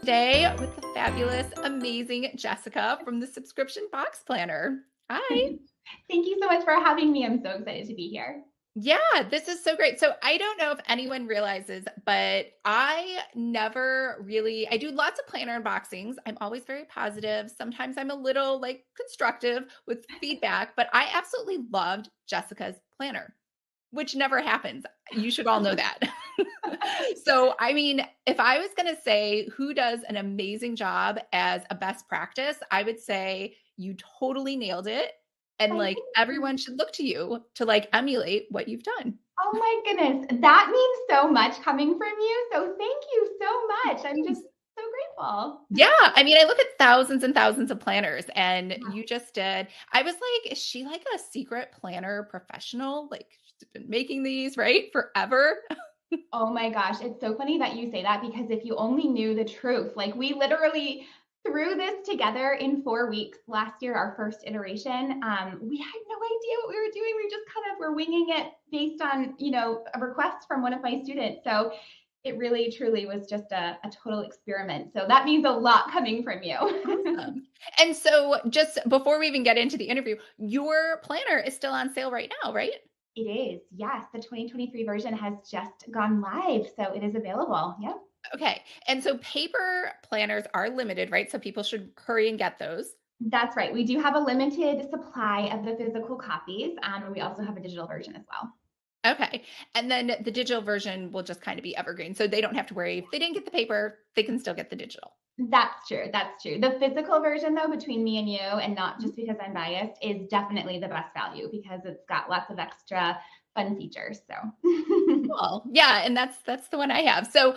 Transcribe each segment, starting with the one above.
Today with the fabulous, amazing Jessica from the Subscription Box Planner. Hi. Thank you so much for having me. I'm so excited to be here. Yeah, this is so great. So I don't know if anyone realizes, but I do lots of planner unboxings. I'm always very positive. Sometimes I'm a little like constructive with feedback, but I absolutely loved Jessica's planner, which never happens. You should all know that. So, I mean, if I was going to say who does an amazing job as a best practice, I would say you totally nailed it. And Thank like you. everyone should look to you to like emulate what you've done. Oh my goodness. That means so much coming from you. So thank you so much. I'm just so grateful. Yeah, I mean, I look at thousands and thousands of planners, and Yeah. you just did. I was like, is she like a secret planner professional? Like, she's been making these, right? Forever. Oh my gosh. It's so funny that you say that because if you only knew the truth, like we literally threw this together in 4 weeks last year, our first iteration. We had no idea what we were doing. We just kind of were winging it based on, a request from one of my students. So it really truly was just a total experiment. So that means a lot coming from you. Awesome. And so, just before we even get into the interview, your planner is still on sale right now, right? It is, yes. The 2023 version has just gone live, so it is available. Yep. Okay. And so, paper planners are limited, right? So, people should hurry and get those. That's right. We do have a limited supply of the physical copies, and we also have a digital version as well. Okay. And then the digital version will just kind of be evergreen. So, they don't have to worry. If they didn't get the paper, they can still get the digital. That's true. That's true. The physical version, though, between me and you, and not just because I'm biased, is definitely the best value because it's got lots of extra fun features. So, Cool. Yeah, and that's the one I have. So,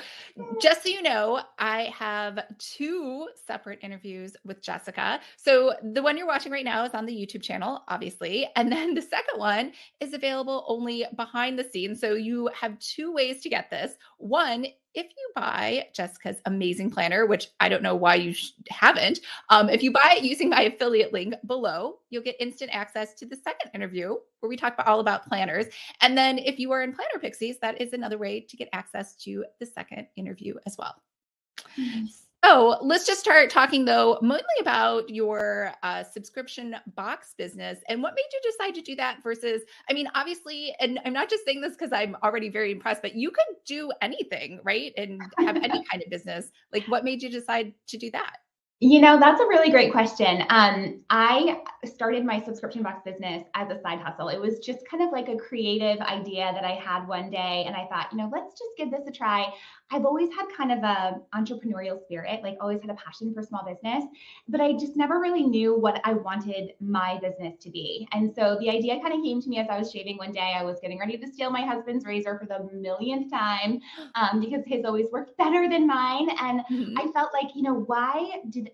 just so you know, I have two separate interviews with Jessica. So, the one you're watching right now is on the YouTube channel, obviously, and then the second one is available only behind the scenes. So, you have two ways to get this. One, if you buy Jessica's amazing planner, which I don't know why you haven't, if you buy it using my affiliate link below, you'll get instant access to the second interview where we talk all about planners. And then if you are in Planner Pixies, that is another way to get access to the second interview as well. So let's just start talking though, mainly about your subscription box business and what made you decide to do that versus, I mean, obviously, and I'm not just saying this because I'm already very impressed, but you could do anything, right? And have any kind of business. Like what made you decide to do that? That's a really great question. I started my subscription box business as a side hustle. It was just kind of like a creative idea that I had one day. And I thought, let's just give this a try. I've always had kind of a entrepreneurial spirit, like always had a passion for small business, but I just never really knew what I wanted my business to be. And so the idea kind of came to me as I was shaving one day. I was getting ready to steal my husband's razor for the millionth time because his always worked better than mine. And Mhm. I felt like,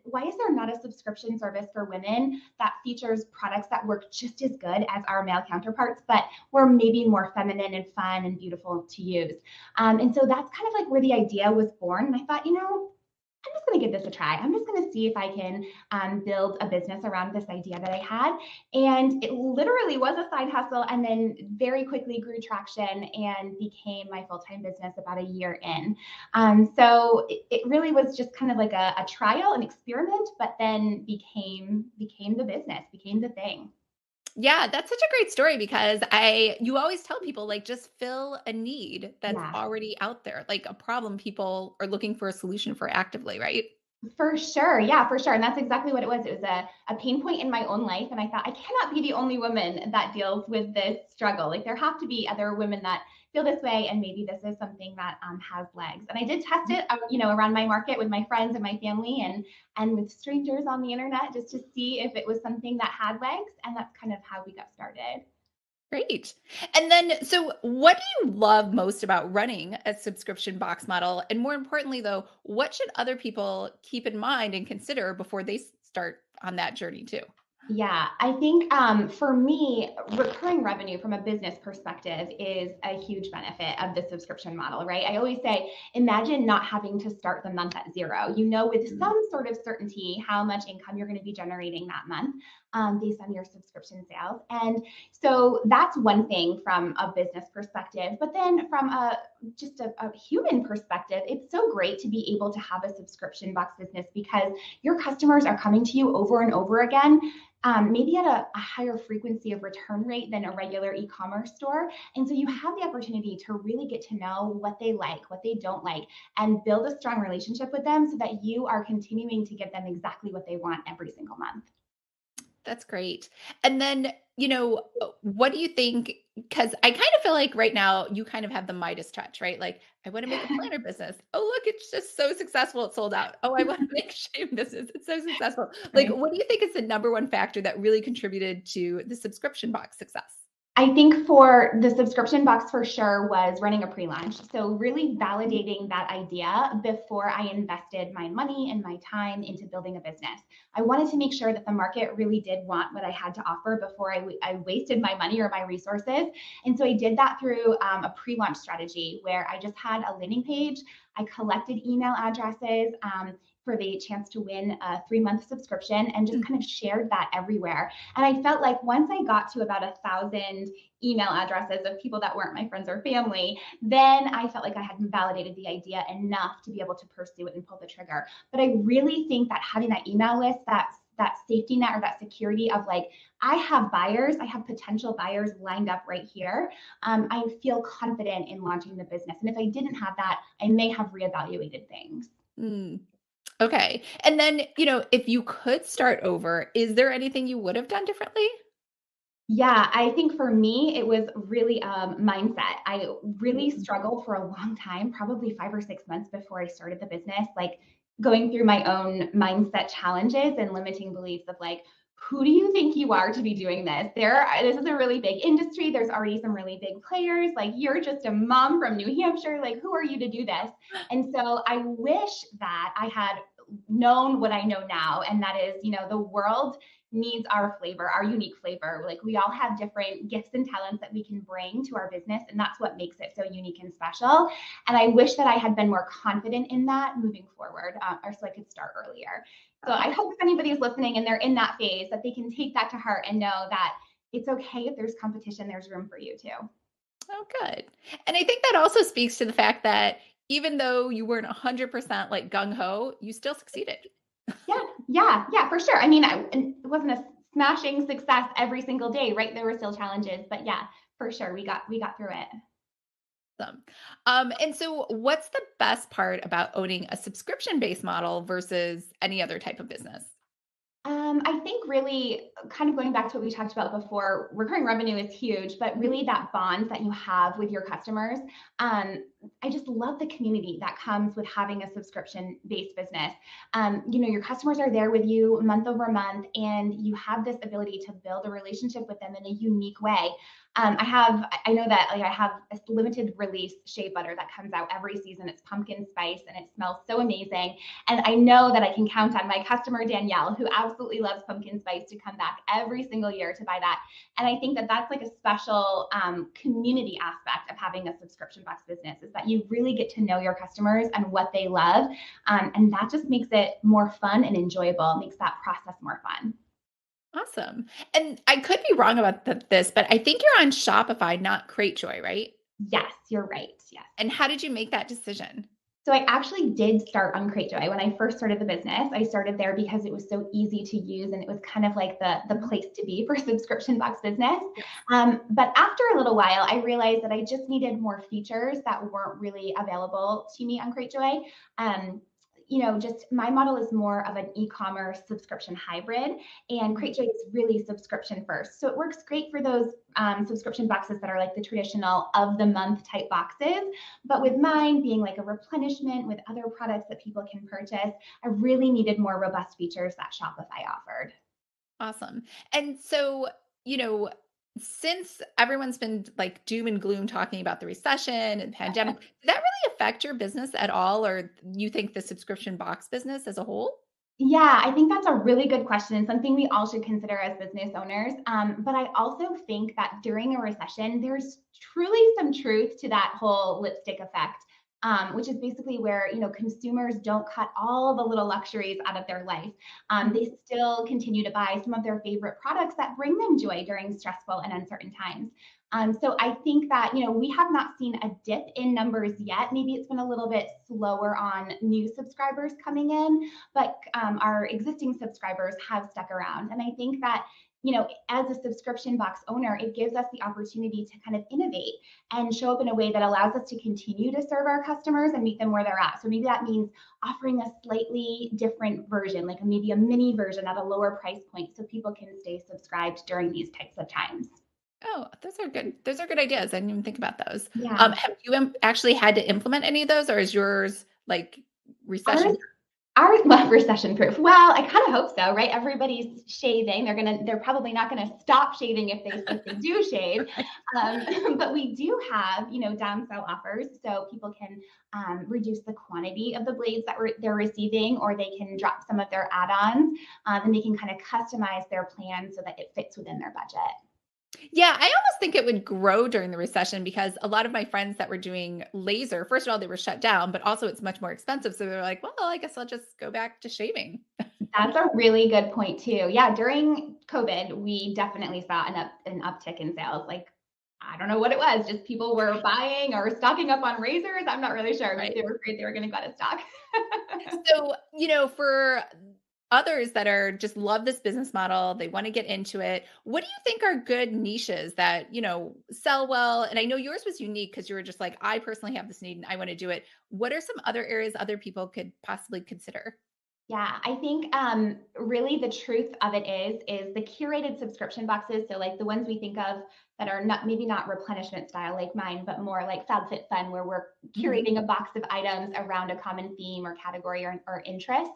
why is there not a subscription service for women that features products that work just as good as our male counterparts, but were maybe more feminine and fun and beautiful to use? And so that's kind of like where the idea was born. And I thought, I'm just going to give this a try. I'm just going to see if I can build a business around this idea that I had. And it literally was a side hustle and then very quickly grew traction and became my full-time business about a year in. So it really was just kind of like a trial, an experiment, but then became the business, became the thing. Yeah, that's such a great story because you always tell people like just fill a need that's Yeah. already out there, like a problem people are looking for a solution for actively, right? For sure. Yeah, for sure. And that's exactly what it was. It was a pain point in my own life. And I thought, I cannot be the only woman that deals with this struggle. Like, there have to be other women that feel this way. And maybe this is something that has legs. And I did test it, around my market with my friends and my family and with strangers on the internet just to see if it was something that had legs. And that's kind of how we got started. Great. And then, so what do you love most about running a subscription box model? And more importantly, though, what should other people keep in mind and consider before they start on that journey too? Yeah, I think for me, recurring revenue from a business perspective is a huge benefit of the subscription model, right? I always say, imagine not having to start the month at zero. You know, with Mm. some sort of certainty how much income you're going to be generating that month. based on your subscription sales. And so that's one thing from a business perspective. But then from just a human perspective, it's so great to be able to have a subscription box business because your customers are coming to you over and over again, maybe at a higher frequency of return rate than a regular e-commerce store. And so you have the opportunity to really get to know what they like, what they don't like, and build a strong relationship with them so that you are continuing to give them exactly what they want every single month. That's great. And then, what do you think? Because I kind of feel like right now you kind of have the Midas touch, right? Like, I want to make a planner business. Oh, look, it's just so successful. It's sold out. Oh, I want to make a shame business. It's so successful. Like, Right. what do you think is the number one factor that really contributed to the subscription box success? I think for the subscription box for sure was running a pre-launch. So really validating that idea before I invested my money and my time into building a business. I wanted to make sure that the market really did want what I had to offer before I wasted my money or my resources. And so I did that through a pre-launch strategy where I just had a landing page. I collected email addresses, for the chance to win a 3-month subscription and just kind of shared that everywhere. And I felt like once I got to about 1,000 email addresses of people that weren't my friends or family, then I felt like I had validated the idea enough to be able to pursue it and pull the trigger. But I really think that having that email list, that safety net or that security of like, I have buyers, I have potential buyers lined up right here. I feel confident in launching the business. And if I didn't have that, I may have reevaluated things. Mm, okay. And then, if you could start over, is there anything you would have done differently? Yeah, I think for me, it was really mindset. I really Mm, struggled for a long time, probably 5 or 6 months before I started the business, like going through my own mindset challenges and limiting beliefs of like, who do you think you are to be doing this? This is a really big industry. There's already some really big players. Like you're just a mom from New Hampshire. Like who are you to do this? And so I wish that I had known what I know now, and that is, the world needs our flavor, our unique flavor. Like we all have different gifts and talents that we can bring to our business, and that's what makes it so unique and special. And I wish that I had been more confident in that moving forward, or so I could start earlier. So I hope if anybody is listening and they're in that phase, that they can take that to heart and know that it's okay if there's competition, there's room for you too. Oh, good. And I think that also speaks to the fact that even though you weren't 100% like gung ho, you still succeeded. Yeah, for sure. I mean, it wasn't a smashing success every single day, right? There were still challenges, but yeah, for sure, we got through it. Awesome. And so what's the best part about owning a subscription-based model versus any other type of business? I think really kind of going back to what we talked about before, recurring revenue is huge, but Mhm. really that bond that you have with your customers. I just love the community that comes with having a subscription-based business. Your customers are there with you month over month, and you have this ability to build a relationship with them in a unique way. I know that like I have a limited release shea butter that comes out every season. It's pumpkin spice and it smells so amazing. And I know that I can count on my customer, Danielle, who absolutely loves pumpkin spice, to come back every single year to buy that. And I think that that's like a special community aspect of having a subscription box business, is that you really get to know your customers and what they love. And that just makes it more fun and enjoyable, makes that process more fun. Awesome. And I could be wrong about this, but I think you're on Shopify, not Cratejoy, right? Yes, you're right. Yes. And how did you make that decision? So I actually did start on Cratejoy. When I first started the business, I started there because it was so easy to use and it was kind of like the Mhm. place to be for subscription box business. Yes. But after a little while, I realized that I just needed more features that weren't really available to me on Cratejoy. Just my model is more of an e-commerce subscription hybrid, and Mhm. Cratejoy is really subscription first. So it works great for those subscription boxes that are like the traditional of the month type boxes. But with mine being like a replenishment with other products that people can purchase, I really needed more robust features that Shopify offered. Awesome. And so, you know, since everyone's been like doom and gloom talking about the recession and pandemic, did that really affect your business at all? Or you think the subscription box business as a whole? Yeah, I think that's a really good question and something we all should consider as business owners. But I also think that during a recession, there's truly some truth to that whole lipstick effect. which is basically where, consumers don't cut all the little luxuries out of their life. They still continue to buy some of their favorite products that bring them joy during stressful and uncertain times. So I think that, we have not seen a dip in numbers yet. Maybe it's been a little bit slower on new subscribers coming in, but our existing subscribers have stuck around. And I think that, as a subscription box owner, it gives us the opportunity to kind of innovate and show up in a way that allows us to continue to serve our customers and meet them where they're at. So maybe that means offering a slightly different version, like maybe a mini version at a lower price point, so people can stay subscribed during these types of times. Oh, those are good. Those are good ideas. I didn't even think about those. Yeah. Have you actually had to implement any of those, or is yours like recession? Well, recession proof. Well, I kind of hope so, right? Everybody's shaving. They're probably not going to stop shaving if they do shave. But we do have, downsell offers, so people can reduce the quantity of the blades that they're receiving, or they can drop some of their add-ons, and they can kind of customize their plan so that it fits within their budget. Yeah, I almost think it would grow during the recession because a lot of my friends that were doing laser, first of all, they were shut down, but also it's much more expensive. So they're like, well, I guess I'll just go back to shaving. That's a really good point too. Yeah, during COVID, we definitely saw an uptick in sales. Like, I don't know what it was, just people were buying or stocking up on razors. I'm not really sure. Maybe Right. they were afraid they were going to go out of stock. So, for others that are just love this business model, they want to get into it. What do you think are good niches that, sell well? And I know yours was unique because you were just like, I personally have this need and I want to do it. What are some other areas other people could possibly consider? Yeah, I think really the truth of it is the curated subscription boxes. So like the ones we think of that are maybe not replenishment style like mine, but more like FabFitFun, where we're Mhm. curating a box of items around a common theme or category or interest.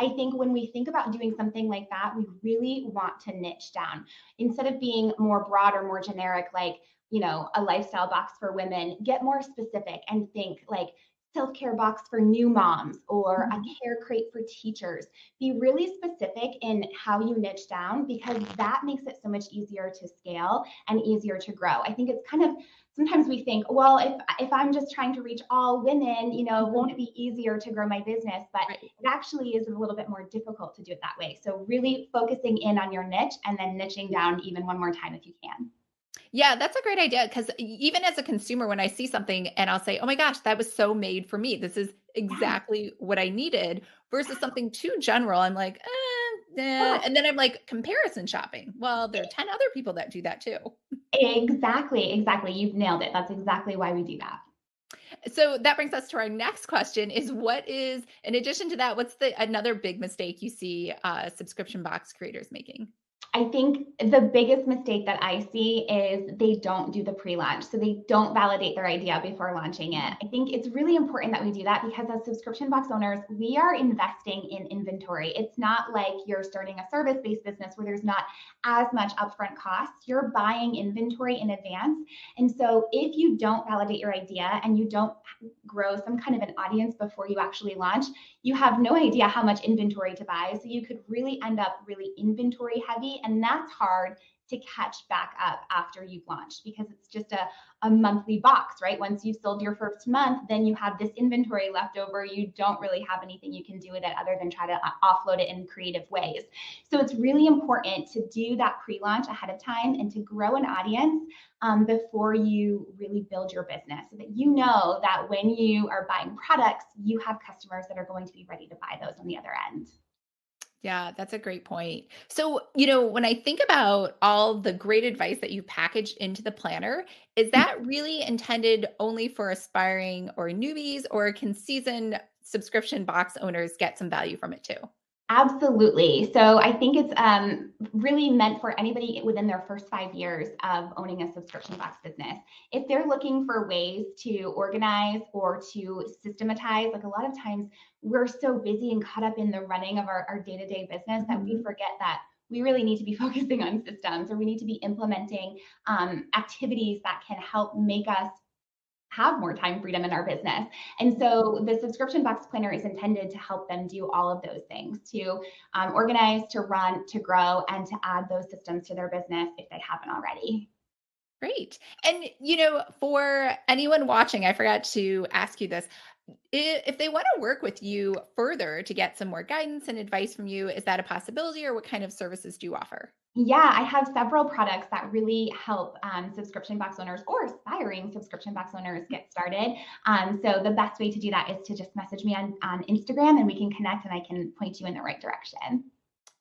I think when we think about doing something like that, we really want to niche down instead of being more broad or more generic, like a lifestyle box for women. Get more specific and think like self-care box for new moms or a Mhm. care crate for teachers. Be really specific in how you niche down, because that makes it so much easier to scale and easier to grow. I think it's kind of, sometimes we think, well, if I'm just trying to reach all women, won't Mhm. it be easier to grow my business? But Right. it actually is a little bit more difficult to do it that way. So really focusing in on your niche and then niching down even one more time if you can. Yeah, that's a great idea because even as a consumer, when I see something and I'll say, "Oh my gosh, that was so made for me. This is Yeah. exactly what I needed," versus something too general, I'm like, Yeah. and then I'm like comparison shopping. Well, there are 10 other people that do that too. Exactly, exactly. You've nailed it. That's exactly why we do that. So that brings us to our next question is what is, in addition to that, what's the another big mistake you see subscription box creators making? I think the biggest mistake that I see is they don't do the pre-launch. So they don't validate their idea before launching it. I think it's really important that we do that because as subscription box owners, we are investing in inventory. It's not like you're starting a service-based business where there's not as much upfront costs. You're buying inventory in advance. And so if you don't validate your idea and you don't grow some kind of an audience before you actually launch, you have no idea how much inventory to buy. So you could really end up really inventory heavy. And that's hard to catch back up after you've launched because it's just a monthly box, right? Once you've sold your first month, then you have this inventory left over. You don't really have anything you can do with it other than try to offload it in creative ways. So it's really important to do that pre-launch ahead of time and to grow an audience before you really build your business so that you know that when you are buying products, you have customers that are going to be ready to buy those on the other end. Yeah, that's a great point. So, when I think about all the great advice that you packaged into the planner, is that really intended only for aspiring or newbies, or can seasoned subscription box owners get some value from it too? Absolutely. So I think it's really meant for anybody within their first 5 years of owning a subscription box business. If they're looking for ways to organize or to systematize, like a lot of times we're so busy and caught up in the running of our day-to-day business that we Mhm. forget that we really need to be focusing on systems, or we need to be implementing activities that can help make us have more time freedom in our business. And so the subscription box planner is intended to help them do all of those things, to organize, to run, to grow, and to add those systems to their business if they haven't already. Great. And, for anyone watching, I forgot to ask you this. If they want to work with you further to get some more guidance and advice from you, is that a possibility, or what kind of services do you offer? Yeah, I have several products that really help subscription box owners or aspiring subscription box owners get started. So the best way to do that is to just message me on Instagram and we can connect and I can point you in the right direction.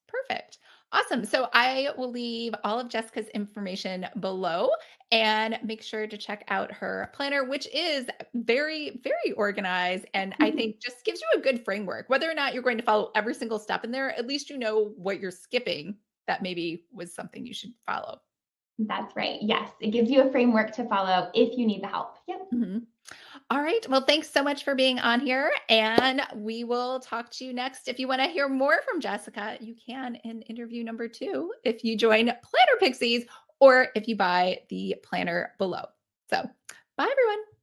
Perfect. Awesome. So I will leave all of Jessica's information below, and make sure to check out her planner, which is very, very organized. And I think just gives you a good framework. Whether or not you're going to follow every single step in there, at least you know what you're skipping that maybe was something you should follow. That's right. Yes, it gives you a framework to follow if you need the help. Yep. Mhm. All right. Well, thanks so much for being on here. And we will talk to you next. If you want to hear more from Jessica, you can in interview number 2 if you join Planner Pixies or if you buy the planner below. So, bye,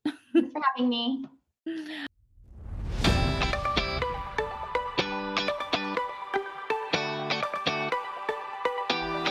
Thanks for having me. everyone.